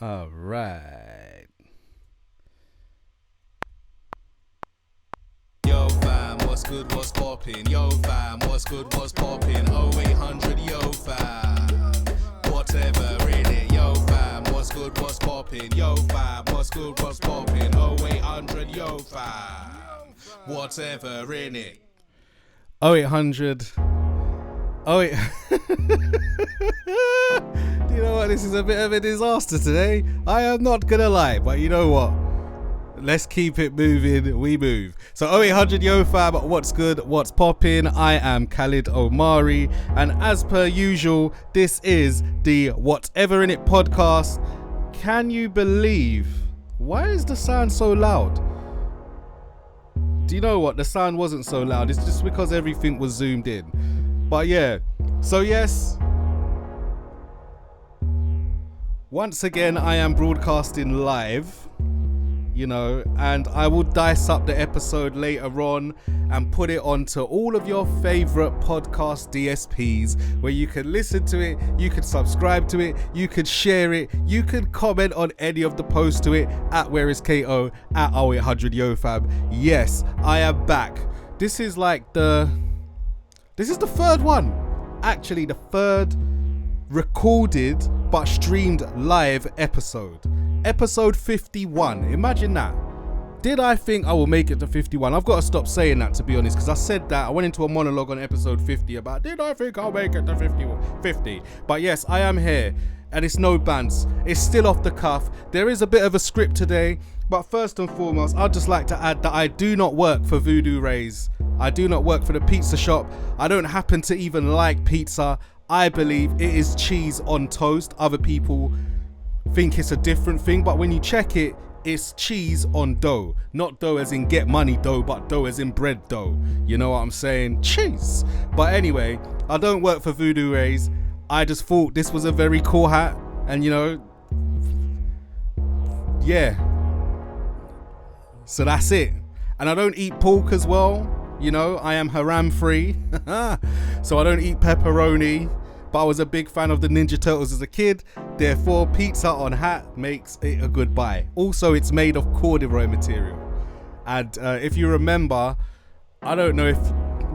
All right. Yo fam, what's good, what's poppin'? Yo fam, what's good, what's poppin'? 0800, yo fam, whatever in it. Yo fam, what's good, what's poppin'? Yo fam, what's good, what's poppin'? 0800, yo fam, whatever in it. 0800. Oh, wait. Do you know what? This is a bit of a disaster today. I am not going to lie, but you know what? Let's keep it moving. We move. So 0800 Yo Fam, what's good? What's poppin'? I am Khalid Omari. And as per usual, this is the Whatever In It podcast. Can you believe? Why is the sound so loud? Do you know what? The sound wasn't so loud. It's just because everything was zoomed in. But yeah, so yes, once again I am broadcasting live, you know, and I will dice up the episode later on and put it onto all of your favorite podcast DSPs where you can listen to it, you can subscribe to it, you can share it, you can comment on any of the posts to it at Where Is KO, at 0800 Yo Fam. Yes, I am back. This is the third one. Actually, the third recorded but streamed live episode. Episode 51. Imagine that. Did I think I will make it to 51? I've got to stop saying that, to be honest, because I said that. I went into a monologue on episode 50 about, did I think I'll make it to 50? But yes, I am here. And it's no bants. It's still off the cuff. There is a bit of a script today. But first and foremost, I'd just like to add that I do not work for Voodoo Rays. I do not work for the pizza shop. I don't happen to even like pizza. I believe it is cheese on toast. Other people think it's a different thing. But when you check it, it's cheese on dough. Not dough as in get money dough, but dough as in bread dough. You know what I'm saying? Cheese. But anyway, I don't work for Voodoo Rays. I just thought this was a very cool hat. And you know, yeah. So that's it. And I don't eat pork as well. You know, I am haram free. So I don't eat pepperoni. But I was a big fan of the Ninja Turtles as a kid. Therefore, pizza on hat makes it a good buy. Also, it's made of corduroy material. And if you remember, I don't know if,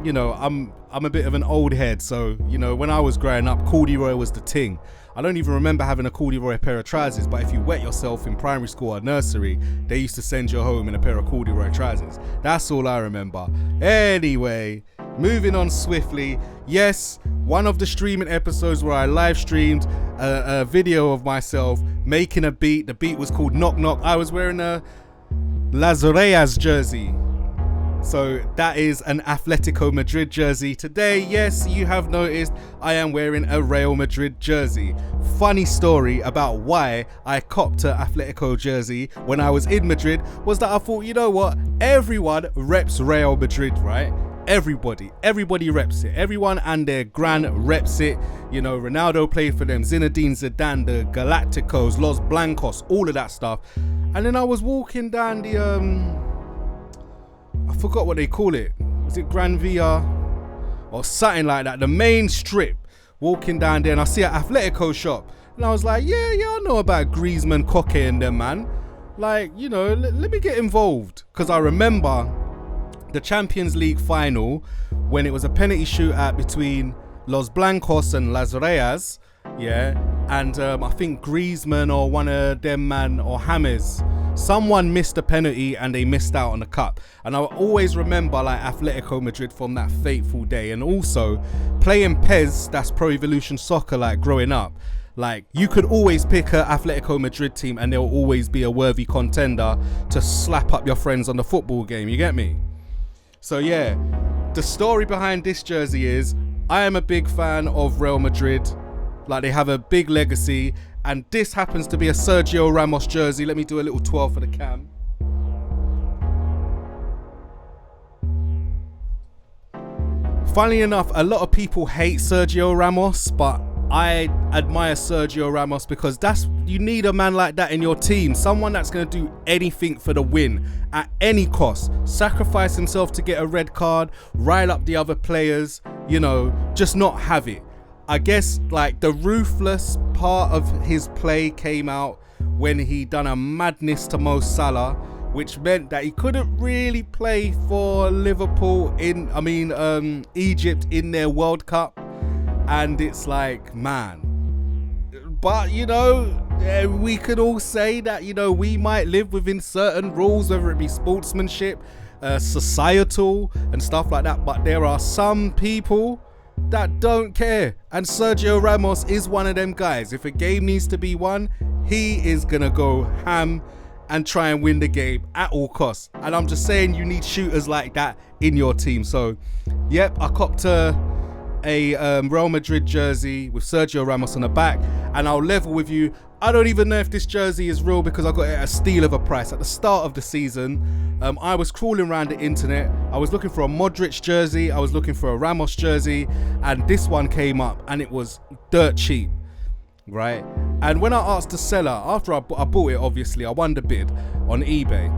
you know, I'm a bit of an old head. So, you know, when I was growing up, corduroy was the ting. I don't even remember having a corduroy pair of trousers, but if you wet yourself in primary school or nursery, they used to send you home in a pair of corduroy trousers. That's all I remember. Anyway, moving on swiftly. Yes, one of the streaming episodes where I live streamed a video of myself making a beat. The beat was called Knock Knock. I was wearing a Las Reyes jersey. So that is an Atletico Madrid jersey. Today, yes, you have noticed I am wearing a Real Madrid jersey. Funny story about why I copped a Atletico jersey when I was in Madrid was that I thought, you know what? Everyone reps Real Madrid, right? Everybody reps it. Everyone and their gran reps it. You know, Ronaldo played for them, Zinedine Zidane, the Galacticos, Los Blancos, all of that stuff. And then I was walking down the I forgot what they call it. Was it Gran Via or something like that? The main strip. Walking down there and I see an Atletico shop. And I was like, yeah, I know about Griezmann, Koke and them, man. Like, you know, let me get involved. Because I remember the Champions League final when it was a penalty shootout between Los Blancos and Las Reyes. Yeah. And I think Griezmann or one of them, man, or James, someone missed a penalty and they missed out on the cup. And I always remember like Atletico Madrid from that fateful day. And also playing PES, that's Pro Evolution Soccer, like growing up. Like you could always pick a Atletico Madrid team and they'll always be a worthy contender to slap up your friends on the football game. You get me? So yeah, the story behind this jersey is I am a big fan of Real Madrid. Like they have a big legacy. And this happens to be a Sergio Ramos jersey. Let me do a little 12 for the cam. Funnily enough, a lot of people hate Sergio Ramos, but I admire Sergio Ramos because you need a man like that in your team. Someone that's going to do anything for the win at any cost. Sacrifice himself to get a red card, rile up the other players, you know, just not have it. I guess like the ruthless part of his play came out when he done a madness to Mo Salah, which meant that he couldn't really play for Liverpool Egypt in their World Cup. And it's like, man. But, we could all say that, we might live within certain rules, whether it be sportsmanship, societal and stuff like that. But there are some people that don't care. And Sergio Ramos is one of them guys. If a game needs to be won, he is going to go ham and try and win the game at all costs. And I'm just saying, you need shooters like that in your team. So, yep, I copped a Real Madrid jersey with Sergio Ramos on the back, and I'll level with you, I don't even know if this jersey is real because I got it at a steal of a price. At the start of the season, I was crawling around the internet. I was looking for a Modric jersey, I was looking for a Ramos jersey, and this one came up and it was dirt cheap, right? And when I asked the seller, after I bought it, obviously I won the bid on eBay,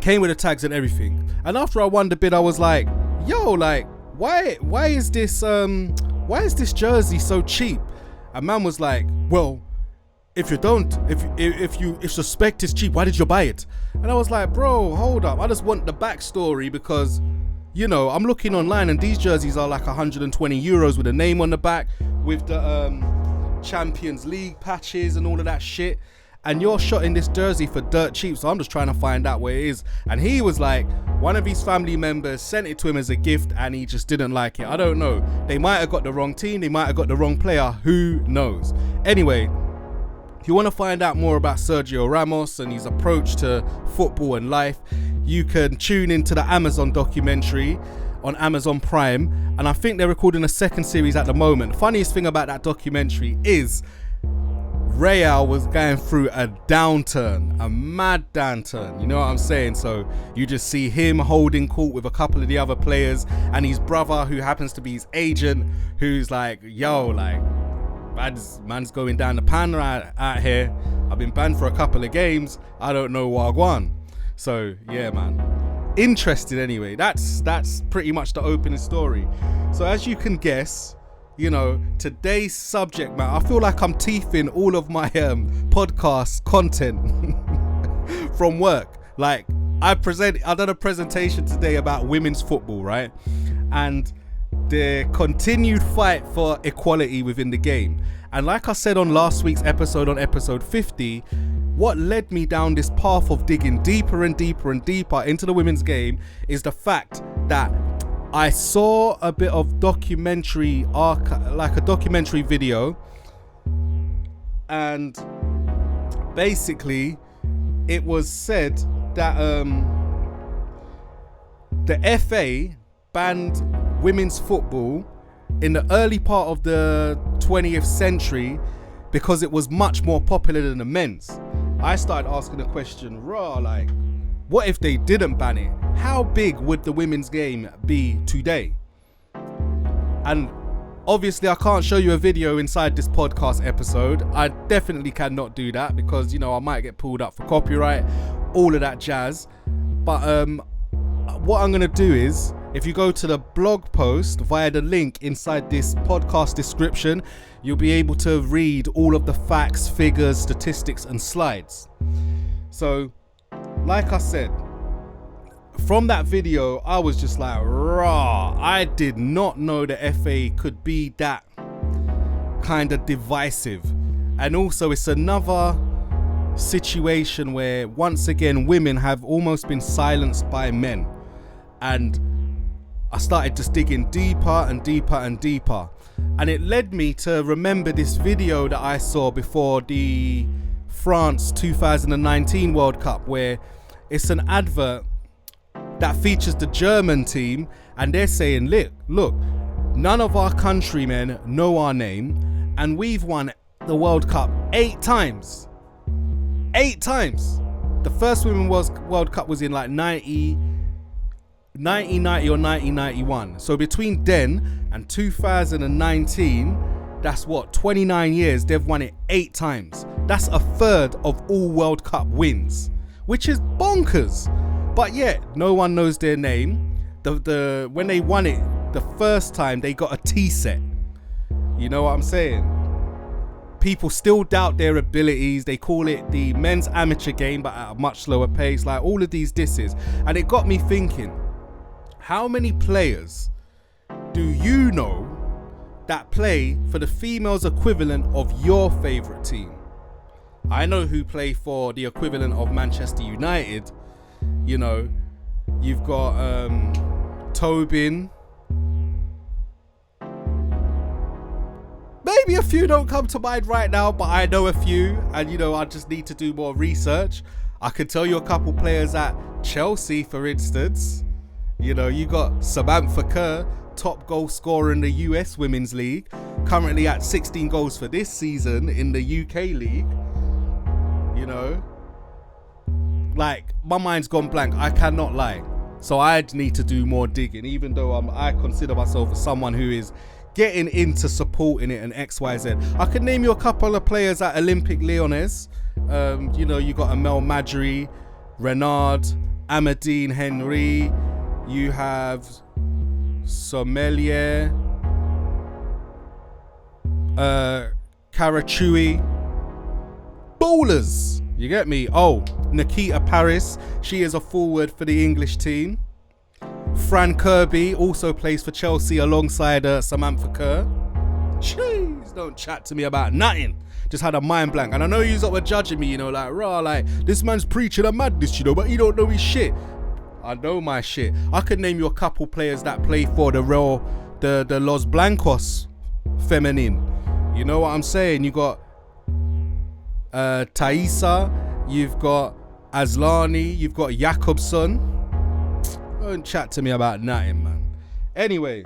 came with the tags and everything, and after I won the bid, I was like, yo, like, why is this jersey so cheap? And man was like, well, if you suspect it's cheap, why did you buy it? And I was like, bro, hold up, I just want the backstory, because I'm looking online and these jerseys are like 120 euros with a name on the back, with the Champions League patches and all of that shit, and you're shotting this jersey for dirt cheap. So I'm just trying to find out where it is. And he was like, one of his family members sent it to him as a gift and he just didn't like it. I don't know, they might have got the wrong team, they might have got the wrong player, who knows. Anyway, if you want to find out more about Sergio Ramos and his approach to football and life, you can tune into the Amazon documentary on Amazon Prime, and I think they're recording a second series at the moment. Funniest thing about that documentary is Real was going through a downturn, a mad downturn, you know what I'm saying? So you just see him holding court with a couple of the other players, and his brother, who happens to be his agent, who's like, yo, like, man's going down the pan right out here. I've been banned for a couple of games, I don't know what I want. So yeah, man, interesting. Anyway, that's pretty much the opening story. So as you can guess, today's subject matter, I feel like I'm teething all of my podcast content from work. Like, I've done a presentation today about women's football, right? And the continued fight for equality within the game. And like I said on last week's episode, on episode 50, what led me down this path of digging deeper and deeper and deeper into the women's game is the fact that I saw a bit of documentary like a documentary video, and basically it was said that the FA banned women's football in the early part of the 20th century because it was much more popular than the men's. I started asking the question, like, what if they didn't ban it? How big would the women's game be today? And obviously I can't show you a video inside this podcast episode. I definitely cannot do that because, I might get pulled up for copyright, all of that jazz. But what I'm going to do is, if you go to the blog post via the link inside this podcast description, you'll be able to read all of the facts, figures, statistics and slides. So, like I said, from that video, I was just like, raw. I did not know the FA could be that kind of divisive. And also, it's another situation where, once again, women have almost been silenced by men. And I started just digging deeper and deeper and deeper. And it led me to remember this video that I saw before the France 2019 World Cup, where it's an advert that features the German team, and they're saying, look, none of our countrymen know our name, and we've won the World Cup 8 times. 8 times. The first Women's World Cup was in like 1990 or 1991. So between then and 2019, that's what, 29 years, they've won it 8 times. That's a third of all World Cup wins, which is bonkers. But yet, no one knows their name. When they won it the first time, they got a tea set. You know what I'm saying? people still doubt their abilities. They call it the men's amateur game, but at a much slower pace. Like all of these disses. And it got me thinking, how many players do you know that play for the females equivalent of your favourite team? I know who play for the equivalent of Manchester United. You know, you've got Tobin. Maybe a few don't come to mind right now, but I know a few, and you know, I just need to do more research. I could tell you a couple players at Chelsea, for instance. You know, you got Samantha Kerr, top goal scorer in the US Women's League, currently at 16 goals for this season in the UK League. You know, like, my mind's gone blank, I cannot lie. So I'd need to do more digging, even though I consider myself as someone who is getting into supporting it and XYZ. I could name you a couple of players at Olympique Lyonnais. You know, you got Amel Madri, Renard, Amadine Henry. You have Sommelier, Karachui. Ballers, you get me? Oh, Nikita Paris, she is a forward for the English team. Fran Kirby also plays for Chelsea alongside Samantha Kerr. Jeez, don't chat to me about nothing. Just had a mind blank. And I know you were judging me, you know, like, rah, like, this man's preaching a madness, you know, but he don't know his shit. I know my shit. I could name you a couple players that play for the Los Blancos feminine. You know what I'm saying? You got Thaisa, you've got Aslani, you've got Jakobsson. Don't chat to me about nothing, man. Anyway,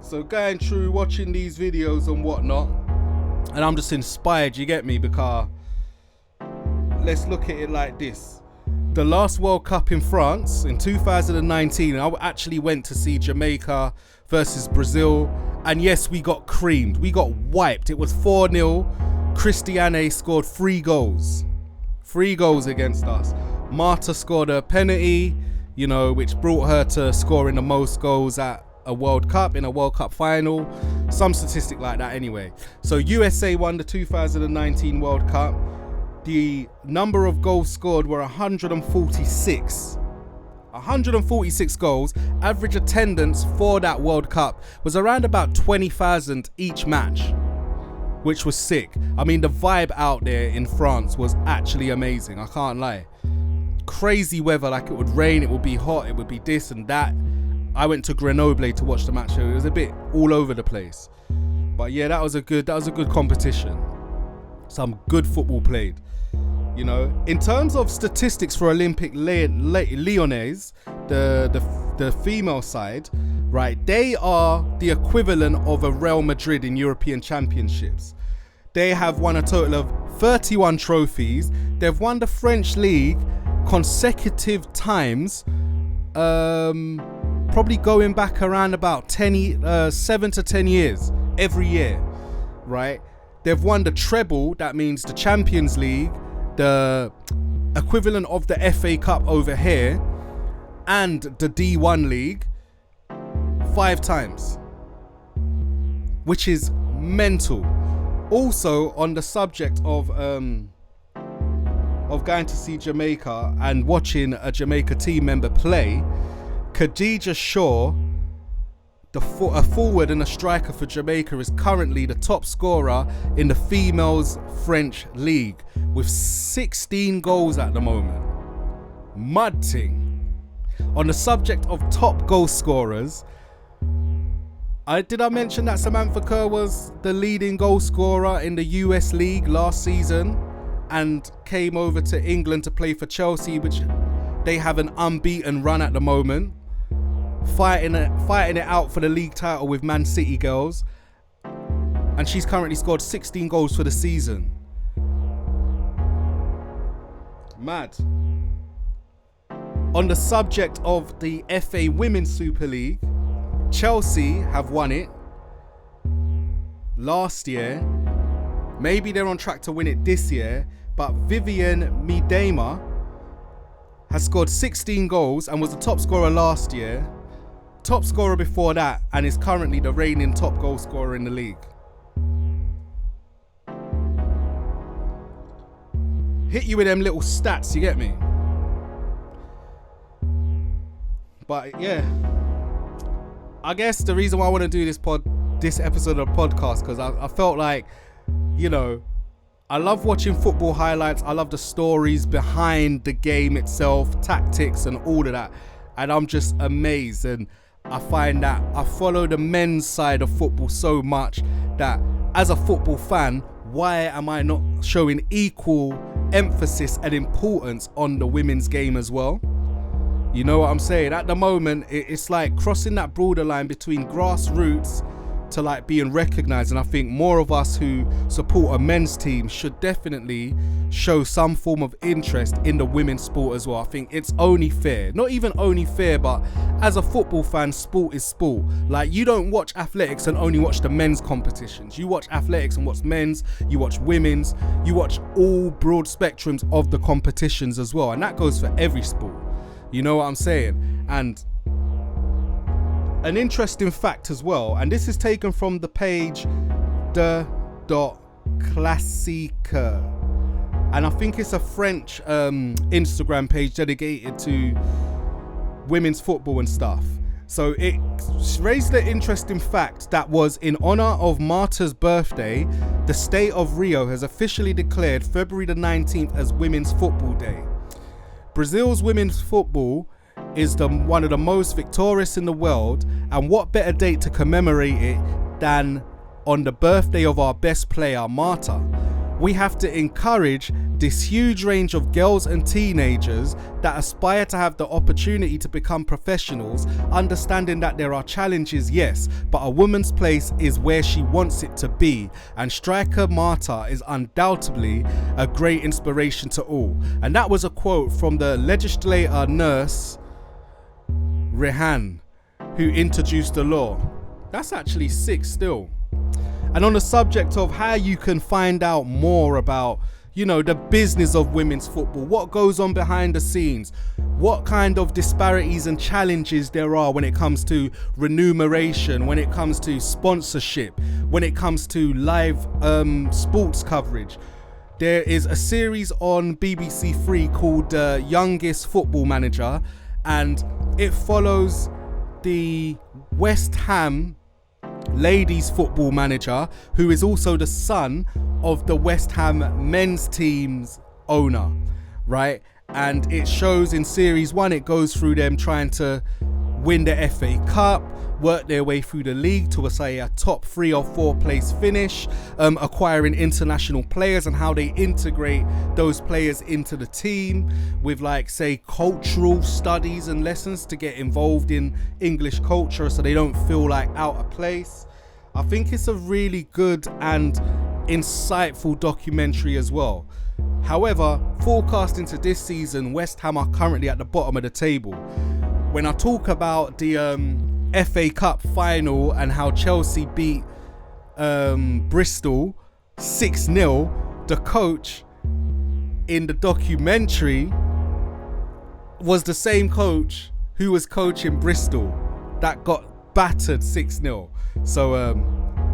so going through watching these videos and whatnot, and I'm just inspired, you get me, because let's look at it like this. The last World Cup in France in 2019, I actually went to see Jamaica versus Brazil, and yes, we got creamed, we got wiped. It was 4-0. Christiane scored 3 goals against us. Marta scored a penalty, you know, which brought her to scoring the most goals at a World Cup, in a World Cup final. Some statistic like that anyway. So USA won the 2019 World Cup. The number of goals scored were 146. 146 goals. Average attendance for that World Cup was around about 20,000 each match, which was sick. I mean, the vibe out there in France was actually amazing, I can't lie. Crazy weather, like it would rain, it would be hot, it would be this and that. I went to Grenoble to watch the match, so it was a bit all over the place. But yeah, that was a good competition. Some good football played. You know, in terms of statistics for Olympique Lyonnais, the female side, right, they are the equivalent of a Real Madrid in European Championships. They have won a total of 31 trophies. They've won the French League consecutive times, probably going back around about 7 to 10 years every year, right? They've won the treble, that means the Champions League, the equivalent of the FA Cup over here, and the D1 League 5 times, which is mental. Also, on the subject of going to see Jamaica and watching a Jamaica team member play, Khadija Shaw, a forward and a striker for Jamaica, is currently the top scorer in the females French league with 16 goals at the moment. Mad ting. On the subject of top goal scorers, did I mention that Samantha Kerr was the leading goal scorer in the US League last season and came over to England to play for Chelsea, which they have an unbeaten run at the moment, fighting it out for the league title with Man City girls, and she's currently scored 16 goals for the season. Mad. On the subject of the FA Women's Super League, Chelsea have won it last year. Maybe they're on track to win it this year, but Vivian Miedema has scored 16 goals and was the top scorer last year, top scorer before that, and is currently the reigning top goal scorer in the league. hit you with them little stats, you get me? But yeah, I guess the reason why I want to do this episode of the podcast, because I felt like, you know, I love watching football highlights. I love the stories behind the game itself, tactics and all of that. And I'm just amazed. And I find that I follow the men's side of football so much that as a football fan, why am I not showing equal emphasis and importance on the women's game as well? You know what I'm saying? At the moment, it's like crossing that borderline between grassroots to like being recognized. And I think more of us who support a men's team should definitely show some form of interest in the women's sport as well. I think it's only fair, not even only fair, but as a football fan, sport is sport. Like, you don't watch athletics and only watch the men's competitions. You watch athletics and watch men's, you watch women's, you watch all broad spectrums of the competitions as well. And that goes for every sport. You know what I'm saying? And an interesting fact as well, and this is taken from the page de.classique, and I think it's a French Instagram page dedicated to women's football and stuff. So it raised the interesting fact that was in honor of Marta's birthday, the state of Rio has officially declared February the 19th as Women's Football Day. Brazil's women's football is one of the most victorious in the world, and what better date to commemorate it than on the birthday of our best player, Marta. We have to encourage this huge range of girls and teenagers that aspire to have the opportunity to become professionals, understanding that there are challenges, yes, but a woman's place is where she wants it to be, and striker Marta is undoubtedly a great inspiration to all. And that was a quote from the legislator nurse Rehan, who introduced the law. That's actually sick still. And on the subject of how you can find out more about, you know, the business of women's football, what goes on behind the scenes, what kind of disparities and challenges there are when it comes to remuneration, when it comes to sponsorship, when it comes to live sports coverage. There is a series on BBC Three called Youngest Football Manager, and it follows the West Ham ladies football manager, who is also the son of the West Ham men's team's owner, right? And it shows in series 1, it goes through them trying to win the FA Cup, work their way through the league to a top 3 or 4 place finish, acquiring international players and how they integrate those players into the team with, like, say, cultural studies and lessons to get involved in English culture so they don't feel like out of place. I think it's a really good and insightful documentary as well. However, forecasting to this season, West Ham are currently at the bottom of the table. When I talk about the FA Cup final and how Chelsea beat Bristol 6-0, the coach in the documentary was the same coach who was coaching Bristol that got battered 6-0. So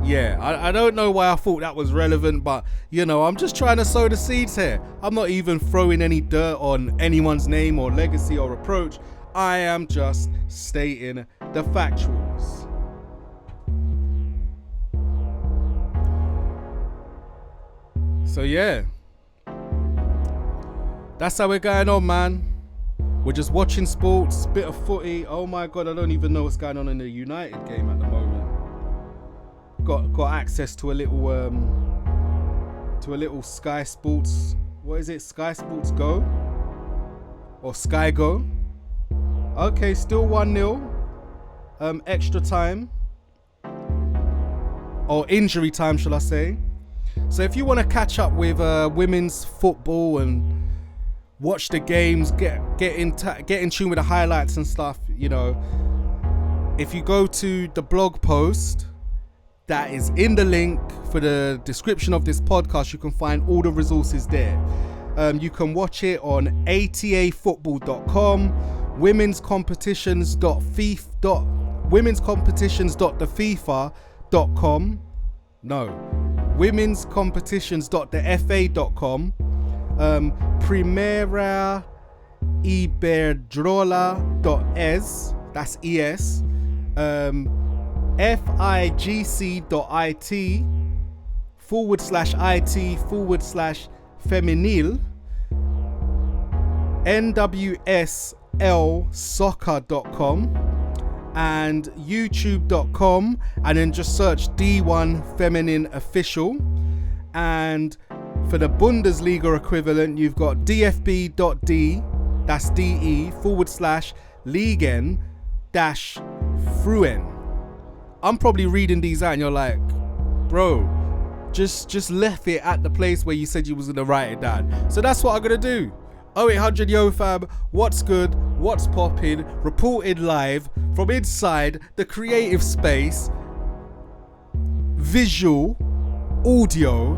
yeah, I don't know why I thought that was relevant, but you know, I'm just trying to sow the seeds here. I'm not even throwing any dirt on anyone's name or legacy or approach. I am just stating the factuals. So yeah, that's how we're going on, man. We're just watching sports, bit of footy. Oh my god, I don't even know what's going on in the United game at the moment. Got access to a little Sky Sports. What is it? Sky Sports Go or Sky Go? Okay, still 1-0. Extra time or injury time, shall I say? So if you want to catch up with women's football and watch the games, get in tune with the highlights and stuff, you know, if you go to the blog post that is in the link for the description of this podcast, you can find all the resources there. You can watch it on atafootball.com, women'scompetitions.thefifa.com, women'scompetitions.thefa.com, Primera Iberdrola.es, that's ES, FIGC.IT/IT/feminil, NWSLsoccer.com, and YouTube.com, and then just search D1 Feminine Official. And for the Bundesliga equivalent, you've got DFB.D, that's DE/Ligen-Fruen. I'm probably reading these out and you're like, bro, just left it at the place where you said you was gonna write it down. So that's what I'm gonna do. 0800 Yo Fam, what's good, what's popping, reported live from inside the creative space, visual, audio,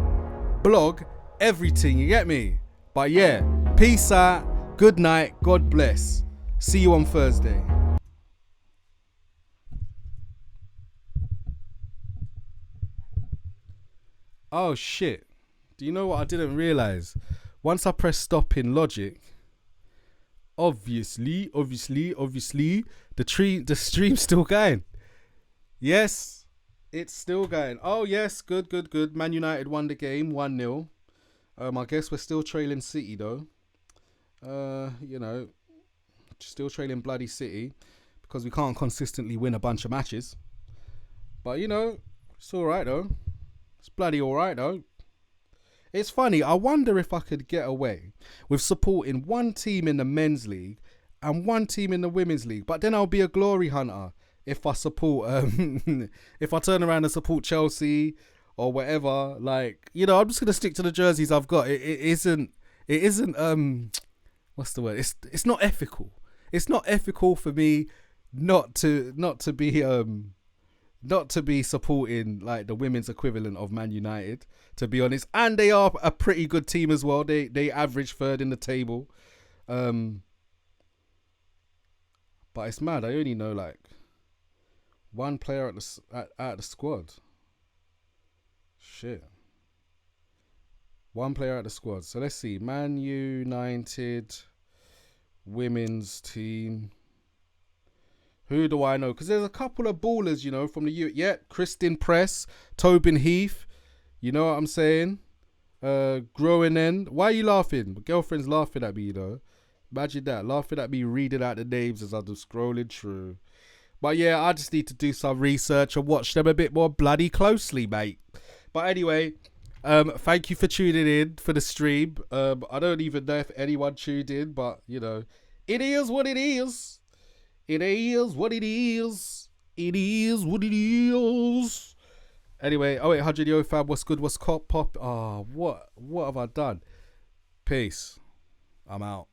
blog, everything, you get me? But yeah, peace out, good night, God bless. See you on Thursday. Oh shit, do you know what I didn't realize? Once I press stop in Logic, obviously, the stream's still going. Yes, it's still going. Oh yes, good. Man United won the game, 1-0. I guess we're still trailing City though. Still trailing bloody City because we can't consistently win a bunch of matches. But it's alright though. It's bloody alright though. It's funny, I wonder if I could get away with supporting one team in the men's league and one team in the women's league, but then I'll be a glory hunter if I support if I turn around and support Chelsea or whatever. Like, I'm just gonna stick to the jerseys I've got. It isn't what's the word? It's not ethical. It's not ethical for me not to be supporting like the women's equivalent of Man United, to be honest. And they are a pretty good team as well. They average third in the table. But it's mad. I only know like one player at the squad. Shit. One player at the squad. So let's see. Man United women's team. Who do I know? Because there's a couple of ballers, from the U. Yeah, Kristin Press, Tobin Heath. You know what I'm saying? Growing End. Why are you laughing? My girlfriend's laughing at me, Imagine that. Laughing at me reading out the names as I'm just scrolling through. But yeah, I just need to do some research and watch them a bit more bloody closely, mate. But anyway, thank you for tuning in for the stream. I don't even know if anyone tuned in, but, it is what it is. It is what it is. It is what it is. Anyway, 0800 Yo Fam, what's good, what's pop? Oh, what have I done? Peace. I'm out.